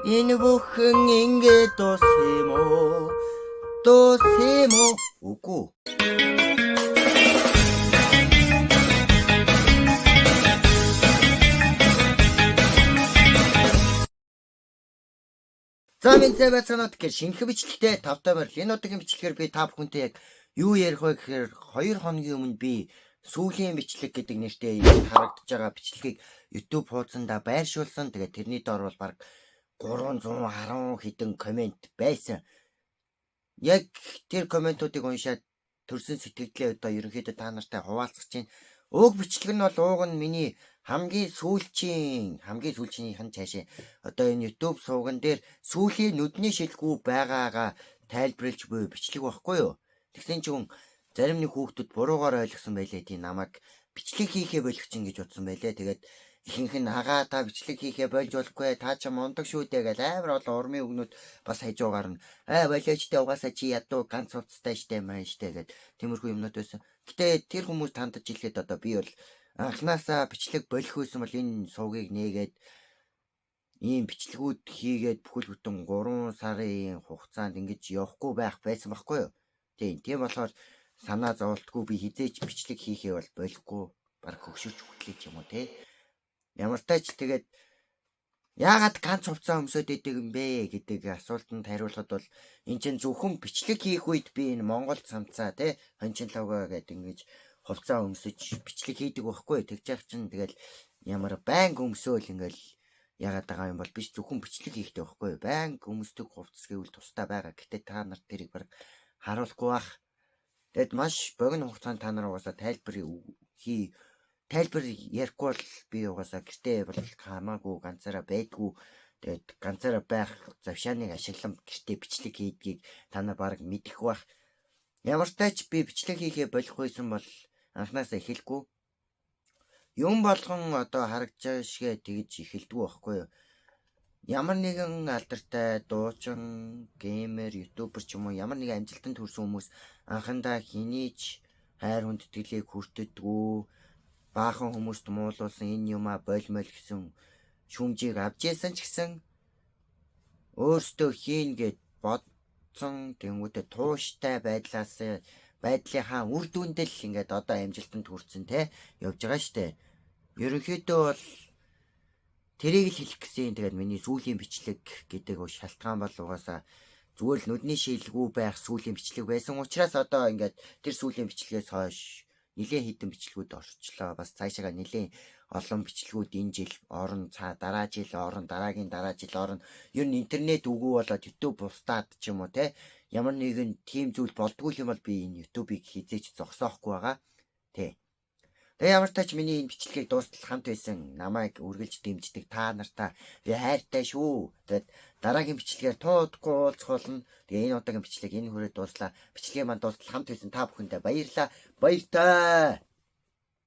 Энэ бүхэн ингээд дууссан уу? Дууссан уу? Үгүй. За минь цэвэцэнот гэх шинэх бичлэгтэй тавтамар энэ удаагийн бичлэгээр би та бүхэнтэй яг юу ярих вэ гэхээр 2 хоногийн өмнө би сүүлийн бичлэг гэдэг нэртэй харагдаж байгаа бичлэгийг YouTube хуудсанда байршуулсан. Тэгээд тэрний доор бол баг 310 хэдэн комент байсан. Яг тэр комментуудыг уншаад төрсэн сэтгэлдээ одоо ерөнхийдөө та нартай хуваалцах чинь уг бичлэг нь бол ууг нь миний хамгийн сүүлчийнхэн цаашаа одоо энэ YouTube сувган дээр сүүлийн нүдний шилгүү байгаагаа тайлбарлаж буй бичлэг байхгүй юу. Тэгсэн чинь зарим нэг хүүхдүүд буруугаар ойлгосон байлээ тийм намайг бичлэг хийхээ болох чинь гэж утсан байлээ. Тэгээд ихэнх нь агаа та бичлэг хийхээ болж болохгүй та ч мундаг шүү дээ гэж амар олон урмын өгнүүд бас хажуугаар нь болоочтой угаасаа чи ядуу ганц уцтай штэ маань штэ гэд тиймэрхүү юмнууд байсан. Гэтэ тэр хүмүүс тандаж хэлэхэд одоо би бол анханасаа бичлэг болох байсан бол энэ сувгийг нээгээд ийм бичлэгүүд хийгээд бүхэл бүтэн 3 сарын хугацаанд ингэж явахгүй байх байсан байхгүй юу. Тийм болохоор санаа зовлтгүй би хизээч бичлэг хийхээ бол болохгүй баг хөгшөж хөтлөж юм уу те. Ямар ч тач тэгээд яагаад ганц хувцас өмсөд идэг юм бэ гэдэг асуултанд хариулахад бол эн чинь зөвхөн бичлэг хийх үед би энэ Монгол цамцаа те хончин лого гэдэг ингэж хувцас өмсөж бичлэг хийдэг байхгүй. Тэгж яах чинь тэгэл ямар байнга өмсөөл ингээл яагаад байгаа юм бол биш зөвхөн бичлэг хийхтэй байхгүй. Байнга өмсдөг хувцас гэвэл тустай байгаа. Гэтэ та нарт тэрийг баг харуулахгүй бах. Тэгэд маш богино хугацаанд та нар угаасаа тайлбар ярихгүй бол би угаасаа гэртээ бол хамаагүй ганцаараа байдгүй. Тэгээд ганцаараа байх завшааныг ашиглан гэртээ бичлэг хийдгийг та нар баг мэдэх бах. Ямар ч тач би бичлэг хийхээ болох байсан бол анханасаа эхэлгүй. Юм болгон одоо харагдаж шигээ тэгж эхэлдэг байхгүй юу. Ямар нэгэн алдартай дуучин, геймер, ютубер ч юм уу ямар нэгэн амжилтанд хүрсэн хүмүүс анхандаа хинийч хайр хүндэтгэлийг хүртдэггүй. Баахан хүмүүст муулуулсан энэ юмаа болмол гэсэн шүмжийг авч яасан ч гэсэн өөртөө хийн гэд бодсон тэнгуүтэ тууштай байдлынхаа үр дүндэл ингээд одоо амжилтанд хүрсэн те явж байгаа штэ. Ерөнхийдөө бол тэрийг л хэлэх гэсэн. Тэгээд миний сүүлийн бичлэг гэдэг шалтгаан бол угаасаа зүгээр л нүдний шилгүү байх сүүлийн бичлэг байсан учраас одоо ингээд тэр сүүлийн бичлэгээс хойш нэлээд хідэн бичлэгүүд орчлоо. Бас цаашаа нэлээд олон бичлэгүүд энэ жил орно, дараа жил орно, дараагийн дараа жил орно. Ер нь интернет үгүй болоод YouTube бусдаад ч юм уу те ямар нэгэн тийм зүйл болдгүй юм бол би энэ YouTube-ыг хизээч зогсоохгүй байгаа. Тэ. Тэгээ ямар ч тач миний энэ бичлэгийг дуустал хамт байсан намайг үргэлж дэмждэг та нартаа би хайртай шүү. Тэгээд дараагийн бичлэгээр туудахгүй уулзах болно. Тэгээ энэ удаагийн бичлэг энэ хүрээ дууслаа. Бичлэгийн манд дуустал хамт байсан та бүхэндээ баярлалаа. Баяртай.